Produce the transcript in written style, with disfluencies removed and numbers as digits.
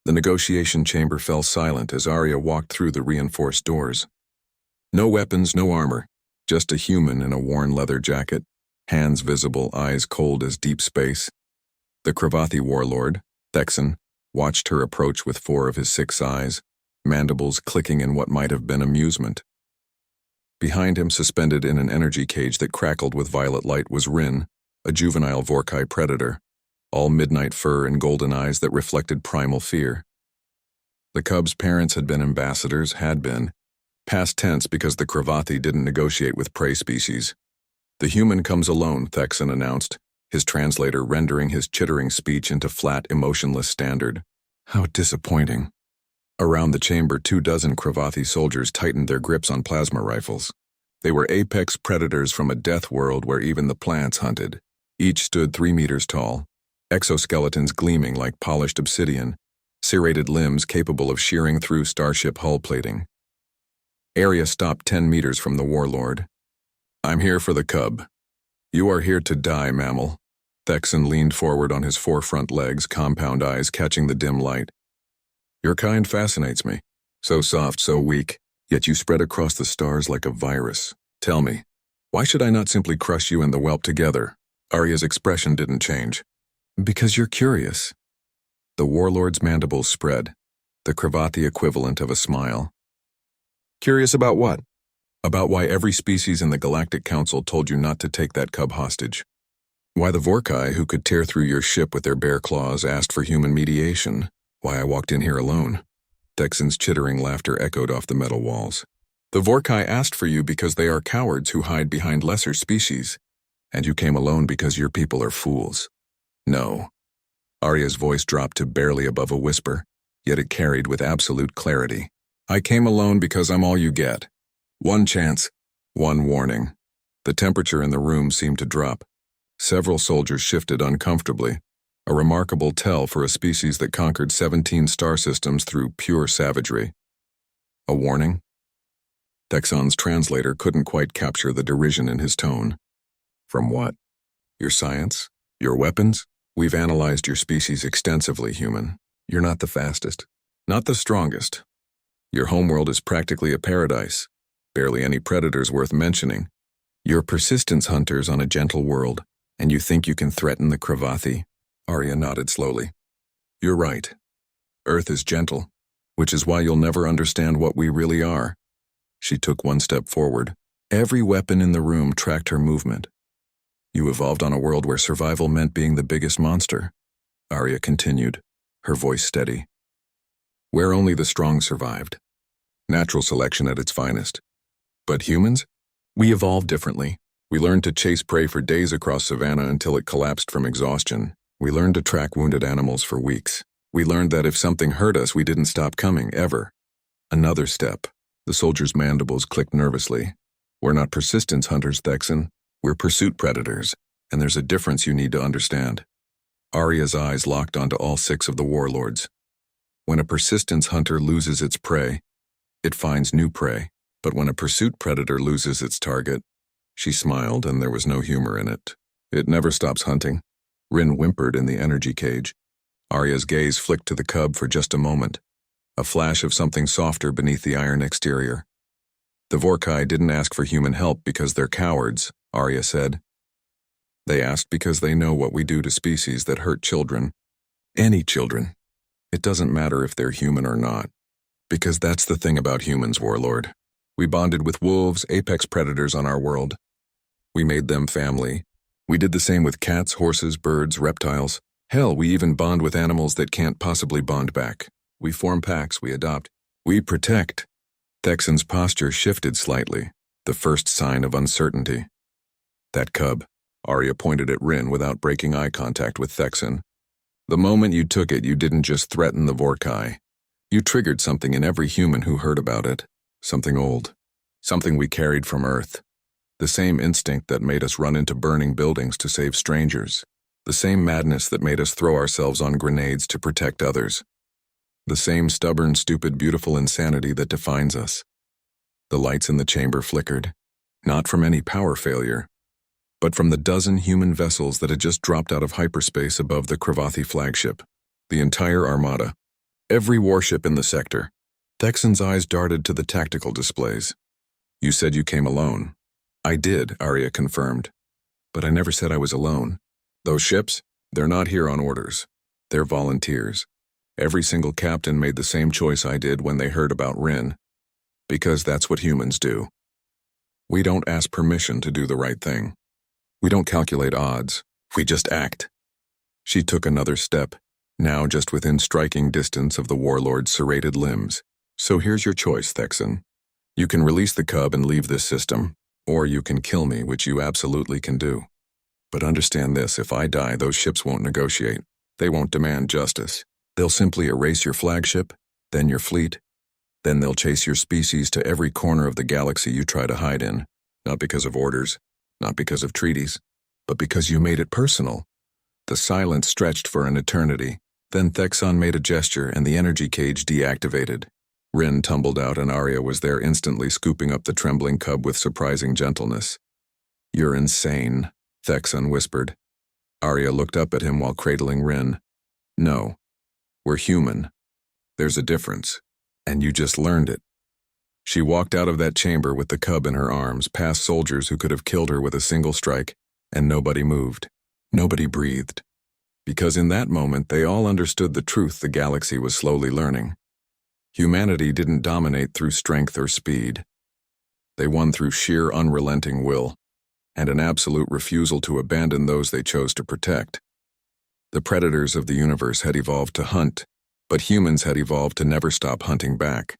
The negotiation chamber fell silent as Arya walked through the reinforced doors. No weapons, no armor, just a human in a worn leather jacket, hands visible, eyes cold as deep space. The Cravathi warlord, Thexan, watched her approach with 4 of his 6 eyes, mandibles clicking in what might have been amusement. Behind him, suspended in an energy cage that crackled with violet light, was Rin, a juvenile Vorkai predator, all midnight fur and golden eyes that reflected primal fear. The cub's parents had been ambassadors, past tense because the Cravathi didn't negotiate with prey species. The human comes alone, Thexan announced, his translator rendering his chittering speech into flat, emotionless standard. How disappointing. Around the chamber, 24 Cravathi soldiers tightened their grips on plasma rifles. They were apex predators from a death world where even the plants hunted. Each stood 3 meters tall, exoskeletons gleaming like polished obsidian, serrated limbs capable of shearing through starship hull plating. Arya stopped 10 meters from the warlord. "I'm here for the cub. You are here to die, mammal." Thexan leaned forward on his 4 front legs, compound eyes catching the dim light. "Your kind fascinates me. So soft, so weak, yet you spread across the stars like a virus. Tell me, why should I not simply crush you and the whelp together?" Arya's expression didn't change. "Because you're curious." The warlord's mandibles spread, the Cravathi equivalent of a smile. "Curious about what?" "About why every species in the Galactic Council told you not to take that cub hostage. Why the Vorkai, who could tear through your ship with their bare claws, asked for human mediation. Why I walked in here alone." Thexan's chittering laughter echoed off the metal walls. "The Vorkai asked for you because they are cowards who hide behind lesser species, and you came alone because your people are fools." "No." Arya's voice dropped to barely above a whisper, yet it carried with absolute clarity. "I came alone because I'm all you get. One chance, one warning." The temperature in the room seemed to drop. Several soldiers shifted uncomfortably, a remarkable tell for a species that conquered 17 star systems through pure savagery. "A warning?" Thexan's translator couldn't quite capture the derision in his tone. "From what? Your science? Your weapons? We've analyzed your species extensively, human. You're not the fastest, not the strongest. Your homeworld is practically a paradise, barely any predators worth mentioning. You're persistence hunters on a gentle world, and you think you can threaten the Cravathi?" Arya nodded slowly. "You're right. Earth is gentle, which is why you'll never understand what we really are." She took 1 step forward. Every weapon in the room tracked her movement. "You evolved on a world where survival meant being the biggest monster," Arya continued, her voice steady. "Where only the strong survived. Natural selection at its finest. But humans? We evolved differently. We learned to chase prey for days across savanna until it collapsed from exhaustion. We learned to track wounded animals for weeks. We learned that if something hurt us, we didn't stop coming, ever." Another step. The soldier's mandibles clicked nervously. "We're not persistence hunters, Thexan. We're pursuit predators, and there's a difference you need to understand." Arya's eyes locked onto all 6 of the warlords. When a persistence hunter loses its prey, it finds new prey. But when a pursuit predator loses its target, she smiled and there was no humor in it. "It never stops hunting." Rin whimpered in the energy cage. Arya's gaze flicked to the cub for just a moment, a flash of something softer beneath the iron exterior. "The Vorkai didn't ask for human help because they're cowards," Arya said. "They asked because they know what we do to species that hurt children. Any children. It doesn't matter if they're human or not. Because that's the thing about humans, warlord. We bonded with wolves, apex predators on our world. We made them family. We did the same with cats, horses, birds, reptiles. Hell, we even bond with animals that can't possibly bond back. We form packs, we adopt. We protect." Thexan's posture shifted slightly, the first sign of uncertainty. "That cub," Arya pointed at Rin without breaking eye contact with Thexan. "The moment you took it, you didn't just threaten the Vorkai. You triggered something in every human who heard about it. Something old. Something we carried from Earth. The same instinct that made us run into burning buildings to save strangers. The same madness that made us throw ourselves on grenades to protect others. The same stubborn, stupid, beautiful insanity that defines us." The lights in the chamber flickered, not from any power failure, but from the dozen human vessels that had just dropped out of hyperspace above the Cravathi flagship. The entire armada. Every warship in the sector. Thexan's eyes darted to the tactical displays. You said you came alone. I did, Arya confirmed. But I never said I was alone. Those ships, they're not here on orders. They're volunteers. Every single captain made the same choice I did when they heard about Rin. Because that's what humans do. We don't ask permission to do the right thing. We don't calculate odds. We just act. She took another step, now just within striking distance of the warlord's serrated limbs. So here's your choice, Thexan. You can release the cub and leave this system, or you can kill me, which you absolutely can do. But understand this, if I die, those ships won't negotiate. They won't demand justice. They'll simply erase your flagship, then your fleet. Then they'll chase your species to every corner of the galaxy you try to hide in, not because of orders, not because of treaties, but because you made it personal. The silence stretched for an eternity. Then Thexan made a gesture and the energy cage deactivated. Rin tumbled out and Arya was there instantly scooping up the trembling cub with surprising gentleness. You're insane, Thexan whispered. Arya looked up at him while cradling Rin. No, we're human. There's a difference, and you just learned it. She walked out of that chamber with the cub in her arms, past soldiers who could have killed her with a single strike, and nobody moved. Nobody breathed. Because in that moment, they all understood the truth the galaxy was slowly learning. Humanity didn't dominate through strength or speed. They won through sheer unrelenting will, and an absolute refusal to abandon those they chose to protect. The predators of the universe had evolved to hunt, but humans had evolved to never stop hunting back.